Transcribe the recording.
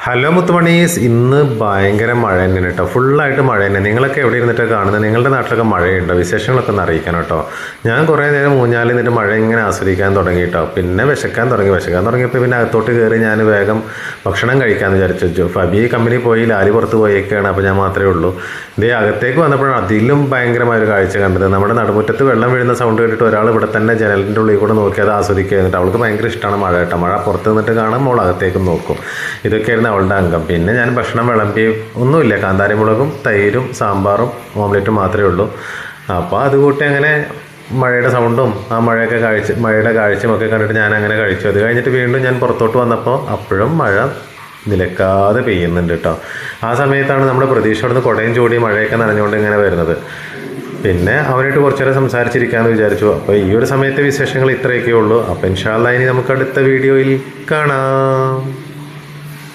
Hello മുത്തുമണീസ്, ഇന്ന് ഭയങ്കര മഴ തന്നെയാണ് കേട്ടോ. ഫുള്ളായിട്ട് മഴ തന്നെ. നിങ്ങളൊക്കെ എവിടെ ഇരുന്നിട്ട് കാണുന്നത്? നിങ്ങളുടെ നാട്ടിലൊക്കെ മഴയുണ്ടോ? വിശേഷങ്ങളൊക്കെ ഒന്ന് അറിയിക്കണം കേട്ടോ. ഞാൻ കുറേ നേരം ഊഞ്ഞാലിൽ നിന്നിട്ട് മഴ ഇങ്ങനെ ആസ്വദിക്കാൻ തുടങ്ങി കേട്ടോ. പിന്നെ വിശക്കാൻ തുടങ്ങിയപ്പോൾ പിന്നെ അകത്തോട്ട് കയറി ഞാൻ വേഗം ഭക്ഷണം കഴിക്കാമെന്ന് വിചാരിച്ചു. ഫബി കമ്പനി പോയി, ലാലി പുറത്ത് പോയേക്കാണ്. അപ്പോൾ ഞാൻ മാത്രമേ ഉള്ളൂ. ഇതേ അകത്തേക്ക് വന്നപ്പോഴാണ് അതിലും ഭയങ്കരമായ ഒരു കാഴ്ച കണ്ടത്. നമ്മുടെ നടുമുറ്റത്ത് വെള്ളം വീഴുന്ന സൗണ്ട് കേട്ടിട്ട് ഒരാൾ ഇവിടെ തന്നെ ജനലിൻ്റെ ഉള്ളിൽ കൂടെ നോക്കി അത് ആസ്വദിക്കുകയായിരുന്നു. അവൾക്ക് ഭയങ്കര ഇഷ്ടമാണ് മഴ കേട്ടോ. മഴ പുറത്ത് നിന്നിട്ട് കാണാൻ മോൾ അകത്തേക്ക് നോക്കും. ഇതൊക്കെയായിരുന്നു അവളുടെ അംഗം. പിന്നെ ഞാൻ ഭക്ഷണം വിളമ്പി ഒന്നുമില്ല, കാന്താരി മുളകും തൈരും സാമ്പാറും ഓംലെറ്റും മാത്രമേ ഉള്ളൂ. അപ്പോൾ അതുകൂട്ടി അങ്ങനെ മഴയുടെ സൗണ്ടും ആ മഴയുടെ കാഴ്ചയുമൊക്കെ കണ്ടിട്ട് ഞാൻ അങ്ങനെ കഴിച്ചു. അത് കഴിഞ്ഞിട്ട് വീണ്ടും ഞാൻ പുറത്തോട്ട് വന്നപ്പോൾ അപ്പോഴും മഴ നിലക്കാതെ പെയ്യുന്നുണ്ട് കേട്ടോ. ആ സമയത്താണ് നമ്മുടെ പ്രതീക്ഷയോട് കുടയും ചൂടി മഴയൊക്കെ നനഞ്ഞുകൊണ്ട് ഇങ്ങനെ വരുന്നത്. പിന്നെ അവനായിട്ട് കുറച്ചു നേരം സംസാരിച്ചിരിക്കാമെന്ന് വിചാരിച്ചു. അപ്പോൾ ഈ ഒരു സമയത്തെ വിശേഷങ്ങൾ ഇത്രയൊക്കെ ഉള്ളൂ. അപ്പോൾ ഇൻഷാ അല്ലാഹ് ഇനി നമുക്ക് അടുത്ത വീഡിയോയിൽ കാണാം.